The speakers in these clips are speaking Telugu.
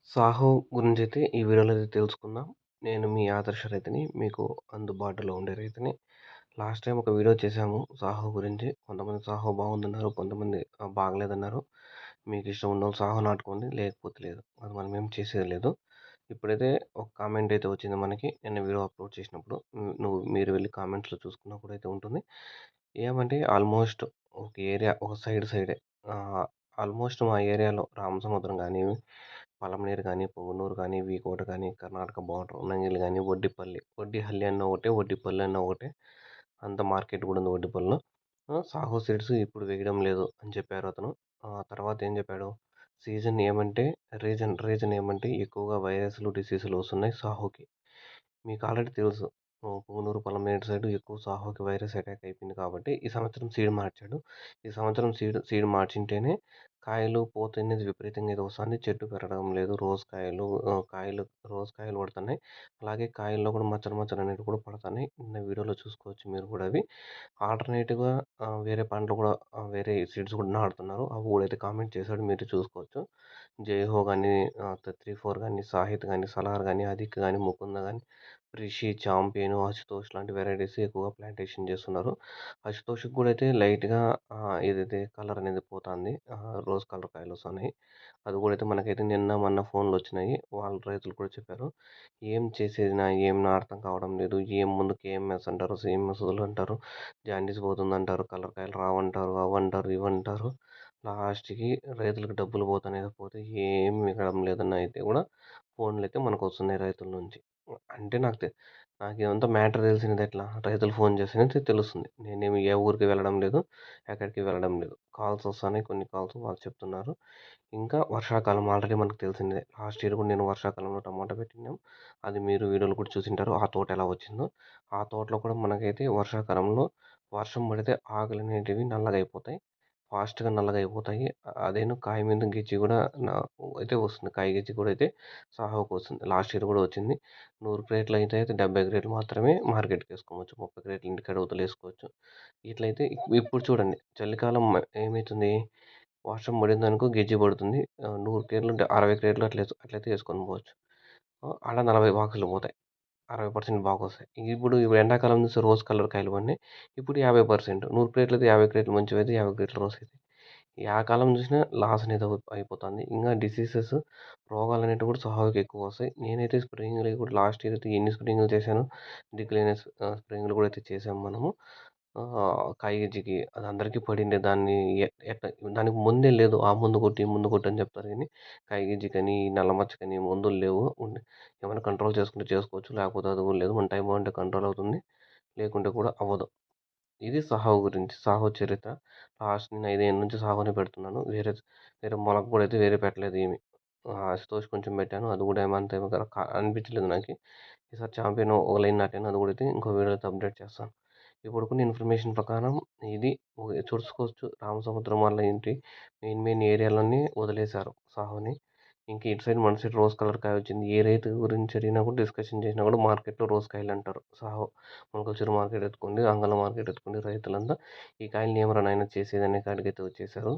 సాహో గురించైతే ఈ వీడియోలో అయితే తెలుసుకుందాం. నేను మీ ఆదర్శ రైతుని. మీకు అందుబాటులో ఉండే రైతుని. లాస్ట్ టైమ్ ఒక వీడియో చేశాము సాహో గురించి. కొంతమంది సాహో బాగుందన్నారు. కొంతమంది బాగలేదన్నారు. మీకు ఇష్టం ఉన్నోళ్ళు సాహో నాటుకోండి. లేకపోతే లేదు. అది మనమేం చేసేది లేదు. ఇప్పుడైతే ఒక కామెంట్ అయితే వచ్చింది మనకి. నిన్న వీడియో అప్‌లోడ్ చేసినప్పుడు. మీరు వెళ్లి కామెంట్స్‌లో చూసుకున్నప్పుడైతే ఉంటుంది. ఏమంటే ఆల్మోస్ట్ ఒక ఏరియా ఒక సైడే. ఆహ్, ఆల్మోస్ట్ మా ఏరియాలో రామసముద్రం గాని, పలమనేరు గాని, పుంగనూరు గాని, వీకోట గాని, కర్ణాటక బోర్డర్ ఉన్నంగిల్లి గాని, వడ్డిపల్లి. వడ్డిహల్లి అన్న ఒకటే, వడ్డిపల్లి అన్న ఒకటే. అంత మార్కెట్ కూడా ఉంది వడ్డిపల్లిలో. సాహో సీడ్స్ ఇప్పుడు వేయడం లేదు అని చెప్పారు అతను. తర్వాత ఏం చెప్పాడు? సీజన్ ఏమంటే రీజన్ ఏమంటే ఎక్కువగా వైరస్‌లు, డిసీజులు వస్తున్నాయి సాహోకి. మీకు ఆల్రెడీ తెలుసు. పుంగనూరు, పలమనేరు సైడ్ ఎక్కువ సాహోకి వైరస్ అటాక్ అయిపోయింది కాబట్టి, ఈ సంవత్సరం సీడ్ మార్చాడు. ఈ సంవత్సరం సీడ్ మార్చింటేనే కాయలు, పూత అనేది విపరీతంగా అయితే వస్తాంది. చెట్టు పెరగడం లేదు. రోజ్ కాయలు పడుతున్నాయి. అలాగే కాయల్లో కూడా మచ్చలు మచ్చలు అనేటివి కూడా పడతన్నాయి. నిన్న వీడియోలో చూసుకోవచ్చు మీరు కూడా అవి. ఆల్టర్‌నేట్‌గా వేరే పంటలు కూడా వేరే సీడ్స్ కూడా నాటుతున్నారు. అవి కూడా అయితే కామెంట్ చేశాడు. మీరు చూసుకోవచ్చు. జైహో గాని, 34 గాని, సాహిత్ గాని, సలార్ గాని, అదిక్ గాని, ముకుంద గాని, రిషి, చాంపియన్, అశుతోష్ లాంటి వెరైటీస్ ఎక్కువగా ప్లాంటేషన్ చేస్తున్నారు. అశుతోష్‌కి కూడా అయితే లైట్‌గా ఏదైతే కలర్ అనేది పోతాంది. రోజ్ కలర్ కాయలొస్తున్నాయి. అది కూడా అయితే మనకైతే నిన్న, మొన్న ఫోన్‌లొచ్చినాయి. వాళ్ళు రైతులు కూడా చెప్పారు. ఏం చేసేది ఏం అర్థం కావడం లేదు. ముందు కేఎంఎస్ అంటారు, సీఎంఎస్ వదులంటారు, జాండీస్ పోతుందంటారు, కలర్ కాయలు రావంటారు, అవంటారు, ఇవంటారు. లాస్ట్‌కి రైతులకు డబ్బులు పోతున్నాయి తప్పితే ఏం మిగలడం లేదన్న అయితే కూడా ఫోన్‌లయితే మనకొస్తున్నాయి రైతుల నుంచి. అంటే నాకిదంతా మ్యాటర్ తెలిసినదెట్లా? రైతులు ఫోన్ చేస్తేనే తెలుస్తుంది. నేనేమి ఏ ఊరికి వెళ్ళడం లేదు. ఎక్కడికి వెళ్ళడం లేదు. కాల్స్ వస్తున్నాయి. కొన్ని కాల్స్ వాళ్ళు చెప్తున్నారు. ఇంకా వర్షాకాలం ఆల్రెడీ మనకు తెలిసిందే. లాస్ట్ ఇయర్ కూడా నేను వర్షాకాలంలో టమాటా పెట్టినాం. అది మీరు వీడియోలో కూడా చూసుంటారు. ఆ తోట ఎలా వచ్చిందో. ఆ తోటలో కూడా మనకైతే వర్షాకాలంలో వర్షం పడితే ఆకులనేటివి నల్లగయిపోతాయి. ఫాస్ట్‌గా నల్లగయిపోతాయి. అదేను కాయ మీద గెచ్చి కూడా నా అయితే వస్తుంది. కాయ గెచ్చి కూడా అయితే సాహోకి వస్తుంది. లాస్ట్ ఇయర్ కూడా వచ్చింది. 100 క్రేట్‌లు అయితే 70 క్రేట్‌లు మాత్రమే మార్కెట్‌కేసుకోవచ్చు. 30 క్రేట్‌లు ఇంటికాడ వదిలేసుకోవచ్చు. ఇట్లయితే ఇప్పుడు చూడండి చలికాలం ఏమైతుంది? వర్షం పడిందనుకో గెజ్జి పడుతుంది. 100 క్రేట్‌లు అంటే 60 క్రేట్‌లు అట్లయితే ఏసుకొని పోవచ్చు. అలా 40 బాక్సులు పోతాయి. 60% బాగొస్తాయి. ఇప్పుడు ఎండాకాలం చూస్తే రోజ్ కలర్ కాయలు పడినాయి. ఇప్పుడు 50% 100 క్రేట్లయితే 50 క్రేట్లు మంచివయితే 50 క్రేట్లు రోస్ అయితాయి. యా కాలం చూసినా లాస్ అనేది అయిపోతుంది. ఇంగా డిసీజెస్ రోగాలనేటివి కూడా స్వాభావికంగా ఎక్కువొస్తాయి. నేనైతే స్ప్రేయింగ్‌లు కూడా లాస్ట్ ఇయర్ అయితే ఎన్ని స్ప్రేయింగ్‌లు చేశానో దిక్కులేని స్ప్రేయింగ్‌లు కూడా అయితే చేసాం మనము. కాయ గెజ్జికి అది అందరికీ పడిండే దాన్ని ఎట్లా దానికి మందే లేదు. ఆ మందు కొట్టు, ఈ మందు కొట్టు అని చెప్తారు గానీ కాయ గెజ్జికని, నల్ల మచ్చకని మందులు లేవు. ఏమైనా కంట్రోల్ చేసుకుంటే చేసుకోవచ్చు. లేకపోతే అది కూడా లేదు. మన టైం బాగుంటే కంట్రోల్ అవుతుంది. లేకుంటే కూడా అవ్వదు. ఇది సాహో గురించి. సాహో చరిత్ర. లాస్ట్ నేను 5 ఏళ్ల నుంచి సాహోనే పెడుతున్నాను. వేరే మొలక కూడా అయితే వేరే పెట్టలేదు ఏమి. అశుతోష్ కొంచెం పెట్టాను. అది కూడా ఏమంత అనిపించలేదు నాకి. ఈసారి చాంపియన్ ఒక లైన్ నాటాను. అది కూడా అయితే ఇంకో వీడియోలో అయితే అప్డేట్ చేస్తాను. ఇప్పుడుకున్న ఇన్ఫర్మేషన్ ప్రకారం ఇది చూసుకోవచ్చు. రామసముద్రం వల్ల ఏంటి మెయిన్ ఏరియాలన్నీ వదిలేశారు సాహోని. ఇంక ఇటు సైడ్ మన సైడ్ రోజ్ కలర్ కాయ వచ్చింది. ఏ రైతు గురించి అడిగినా కూడా డిస్కషన్ చేసినా కూడా మార్కెట్‌లో రోజ్ కాయలంటారు. సాహో మొలకల్చూరు మార్కెట్ ఎత్తుకోండి, అంగళ్ళ మార్కెట్ ఎత్తుకోండి రైతులంతా ఈ కాయల్ని ఏమిరా నాయనా చేసేదనే కాడికైతే వచ్చేసారు.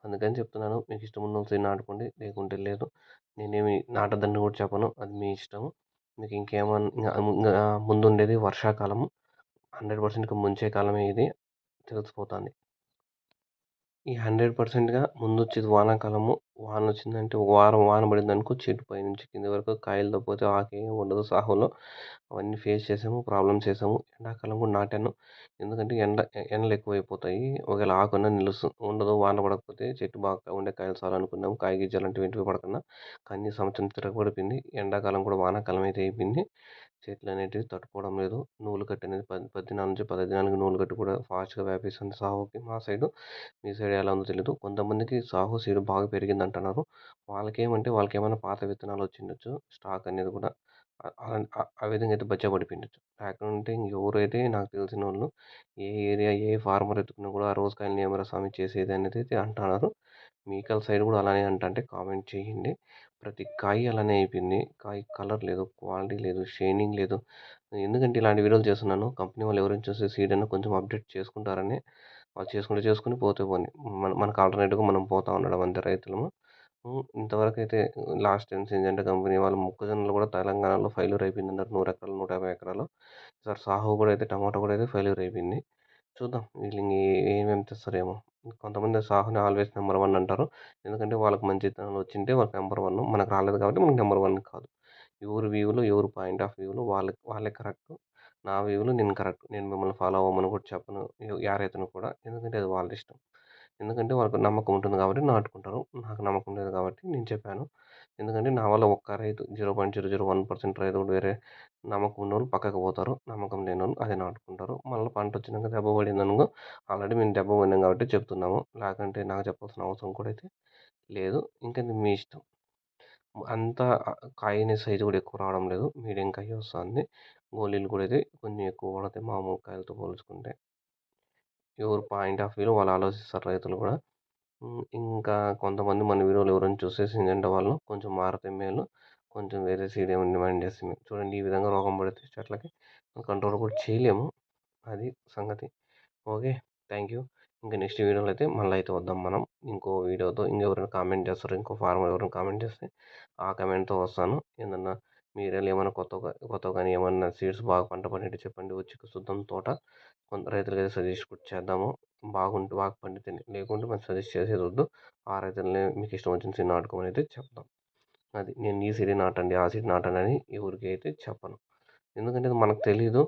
అందుకని చెప్తున్నాను. మీకు ఇష్టం ఉన్నోళ్ళు సీడ్ నాటుకోండి. లేకుంటే లేదు. నేనేమి నాటొద్దని కూడా చెప్పను. అది మీ ఇష్టము. మీకు ఇంకేమన్నా ఇంగా ముందుండేది వర్షాకాలము. 100% ముంచే కాలమే ఇది తెలిసిపోతాంది. ఈ 100%గా ముందొచ్చేది వానాకాలము. వానొచ్చిందంటే ఒక వారం వాన పడిందనుకో చెట్టు పైనుంచి కింది వరకు కాయలు తప్పితే ఆకేం ఉండదు సాహోలో. అవన్నీ ఫేస్ చేసాము. ప్రాబ్లమ్స్ చేసాము. ఎండాకాలం కూడా నాటాను. ఎందుకంటే ఎండలు ఎక్కువైపోతాయి. ఒకవేళ ఆకన్నా ఉండదు. వాన పడకపోతే చెట్టు బాగా ఉండే కాయలు చాలనుకున్నాము. కాయ గింజలాంటివి ఏంటివి పడకన్నా. కానీ ఈ సంవత్సరం తిరగబడిపోయింది. ఎండాకాలం కూడా వానాకాలం అయితే అయిపోయింది. చెట్లనేటివి తట్టుకోవడం లేదు. నూలు కట్ట అనేది 10 దినాల నుంచి 15 దినాలకి నూలు కట్ట కూడా ఫాస్ట్‌గా వ్యాపిస్తుంది సాహోకి మా సైడు. మీ సైడ్ ఎలా ఉందో తెలీదు. కొంతమందికి సాహో సీడ్ బాగా పెరిగిందంటున్నారు. వాళ్ళకేమన్నా పాత విత్తనాలు వచ్చిండొచ్చు. స్టాక్ అనేది కూడా ఆ విధంగా అయితే బచ్చబడిపోయిండొచ్చు. లేకుంటే ఇంకెవరైతే నాకు తెలిసినోళ్ళు ఏ ఫార్మర్ ఎత్తుకున్నా కూడా ఆ రోజు కాయల్ని ఏమిరా స్వామి చేసేది అనేది అయితే అంటున్నారు. మీకల్ సైడ్ కూడా అలానే అంటంటే కామెంట్ చేయండి. ప్రతి కాయ అలానే అయిపోయింది. కాయ కలర్ లేదు, క్వాలిటీ లేదు, షైనింగ్ లేదు. ఎందుకంటే ఇలాంటి వీడియోలు చేస్తున్నాను. కంపెనీ వాళ్ళు ఎవరైనా చూస్తే సీడ్ అన్నా కొంచెం అప్డేట్ చేసుకుంటారని. వాళ్ళు చేసుకుంటే చేసుకొని పోతే పోనీ. మనకు ఆల్టర్‌నేట్‌గా మనం పోతా ఉండడం అంతే రైతులము. ఇంతవరకైతే లాస్ట్ టైమ్ సింజెంటా కంపెనీ వాళ్ళు మొక్కజొన్నలు కూడా తెలంగాణలో ఫెయిల్యూర్ అయిపోయిందన్నారు. 100 ఎకరాలు, 150 ఎకరాలు. ఈసారి సాహో కూడా అయితే టమాటో కూడా అయితే ఫెయిల్యూర్ అయిపోయింది. చూద్దాం వీళ్ళు ఏమేమి తెస్తారేమో! కొంతమంది సాహోని ఆల్వేస్ నంబర్ 1 అంటారు. ఎందుకంటే వాళ్ళకి మంచి విత్తనాలు వచ్చింటే వాళ్ళకి నంబర్ 1. మనకు రాలేదు కాబట్టి మనకు నంబర్ 1 కాదు. ఎవరి వ్యూలో, ఎవరి పాయింట్ ఆఫ్ వ్యూలో వాళ్ళే కరెక్టు. నా వ్యూలో నేను కరెక్ట్. నేను మిమ్మల్ని ఫాలో అవ్వమని కూడా చెప్పను. యారైతేను కూడా. ఎందుకంటే అది వాళ్ళ ఇష్టం. ఎందుకంటే వాళ్ళకి నమ్మకం ఉంటుంది కాబట్టి నాటుకుంటారు. నాకు నమ్మకం లేదు కాబట్టి నేను చెప్పాను. ఎందుకంటే నా వల్ల ఒక్క రైతు 0.001% రైతు కూడా వేరే నమ్మకం ఉన్నోళ్ళు పక్కకు పోతారు. నమ్మకం లేనోళ్ళు అదే నాటుకుంటారు. మళ్ళీ పంటొచ్చినాక దెబ్బ పడిందనుకో ఆల్రెడీ మేము దెబ్బ పడినాం కాబట్టి చెప్తున్నాము. లేకంటే నాకు చెప్పాల్సిన అవసరం కూడా అయితే లేదు. ఇంకా మీ ఇష్టం. అంత కాయ అనే సైజు కూడా ఎక్కువ రావడం లేదు. మీడియం కాయ వస్తుంది. గోళీలు కూడా అయితే కొంచెం ఎక్కువ పడతాయి మామూలు కాయలతో పోల్చుకుంటే. ఎవరి పాయింట్ ఆఫ్ వ్యూలో వాళ్ళు ఆలోచిస్తారు రైతులు కూడా. ఇంకా కొంతమంది మన వీడియోలు ఎవరైనా చూసి సింజంటా వాళ్ళు కొంచెం మారితే మేలు. కొంచెం వేరే సీడ్ ఏమైనా డిమాండ్ చేస్తే మేలు. చూడండి ఈ విధంగా రోగం పడితే చెట్లకి కంట్రోల్ కూడా చేయలేము. అది సంగతి. ఓకే. Thank you. ఇంకా నెక్స్ట్ వీడియోలో అయితే మళ్ళీ అయితే వద్దాం మనం. ఇంకో వీడియోతో ఇంకెవరైనా కామెంట్ చేస్తారో ఇంకో ఫార్మర్ ఎవరైనా కామెంట్ చేస్తే ఆ కామెంట్‌తో వస్తాను. ఏందన్నా మీ ఏరియాలో ఏమన్నా కొత్తగా గాని ఏమన్నా సీడ్స్ బాగా పంట పండేటివి చెప్పండి. వచ్చి చూద్దాం తోట. కొంత రైతులకైతే సజెస్ట్ కూడా చేద్దాము. బాగా పండితేనే. లేకుంటే మరి సజెస్ట్ చేసేది వద్దు. ఆ రైతులనే మీకు ఇష్టం వచ్చిన సీడ్ నాటుకోమని అయితే చెప్తాం. అది నేను ఈ సీడే నాటండి, ఆ సీడ్ నాటండి అని ఎవరికీ అయితే చెప్పను. ఎందుకంటే ఇది మనకు తెలీదు.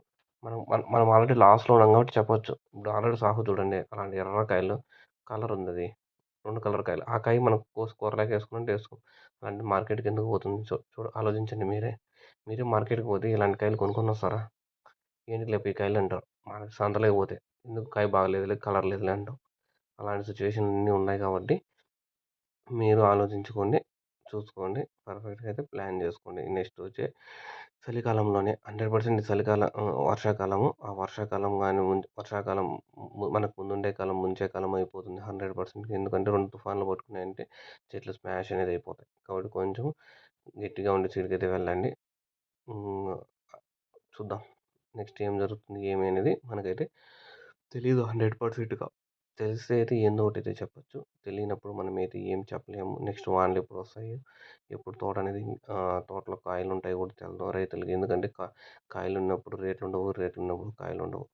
మనం ఆల్రెడీ లాస్‌లో ఉన్నాం కాబట్టి చెప్పొచ్చు. ఇప్పుడు ఆల్రెడీ సాహో చూడండి అలాంటి ఎర్ర కాయలు కలర్ ఉందది. 2 కలర్ కాయలు. ఆ కాయ మనం కోసి కూరలోకి వేసుకున్నట్టు వేసుకోం. అలాంటి మార్కెట్‌కి ఎందుకు పోతుంది? ఆలోచించండి మీరే. మీరే మార్కెట్‌కి పోతే ఇలాంటి కాయలు కొనుక్కొని వస్తారా? ఏంటికి లేపు ఈ కాయలు అంటారు. మనకి సంతలోకి పోతే ఎందుకు కాయ బాగలేదులే, కలర్ లేదులే అంటాం. అలాంటి సిట్యుయేషన్‌లన్నీ ఉన్నాయి కాబట్టి మీరు ఆలోచించుకోండి. చూసుకోండి. పర్ఫెక్ట్‌గా అయితే ప్లాన్ చేసుకోండి. నెక్స్ట్ వచ్చే చలికాలంలోనే 100% వర్షాకాలము. ఆ వర్షాకాలం గాని వర్షాకాలం మనకు ముందుండే కాలం, ముంచే కాలం అయిపోతుంది 100%. ఎందుకంటే 2 తుఫాన్లు పట్టుకున్నాయంటే చెట్లు స్మాష్ అనేది అయిపోతాయి. కాబట్టి కొంచెం గట్టిగా ఉండే చోటుకైతే వెళ్ళండి. హ్మ్. చూద్దాం. నెక్స్ట్ ఏం జరుగుతుంది ఏమి అనేది మనకైతే తెలీదు 100%గా. తెలిస్తే అయితే ఏందో ఒకటైతే చెప్పొచ్చు. తెలియనప్పుడు మనమైతే ఏం చెప్పలేము. నెక్స్ట్ వానలు ఎప్పుడు వస్తాయి? ఎప్పుడు తోట అనేది తోటలో కాయలుంటాయో కూడా తెలదు రైతులకి. ఎందుకంటే కాయలున్నప్పుడు రేట్లుండవు. రేట్లున్నప్పుడు కాయలుండవు.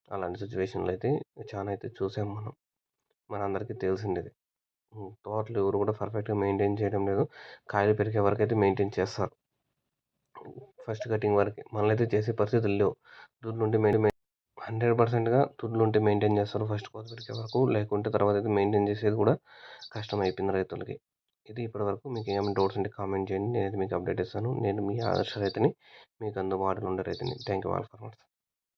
అలాంటి సిట్యుయేషన్‌లో అయితే చానా అయితే చూసాం మనం. మనందరికీ తెలిసిందే. తోటలు ఎవరు కూడా పర్ఫెక్ట్‌గా మెయింటైన్ చేయడం లేదు. కాయలు పెరిగే వరకైతే మెయింటైన్ చేస్తారు. ఫస్ట్ కటింగ్ వరకే. మనలైతే చేసే పరిస్థితులు లేవు. దున్నుంటే 100%గా తుడ్లుంటే మెయింటైన్ చేస్తారు ఫస్ట్ కోత పెరిగే వరకు. లేకుంటే తర్వాత అయితే మెయింటైన్ చేసేది కూడా కష్టమైపోయింది రైతులకి. ఇది ఇప్పటివరకు మీకు ఏమైనా డౌట్స్ ఉంటే కామెంట్ చేయండి. నేనైతే మీకు అప్డేట్ ఇస్తాను. నేను మీ ఆదర్శ రైతుని. మీకు అందుబాటులో ఉండే రైతుని. Thank you all for watching.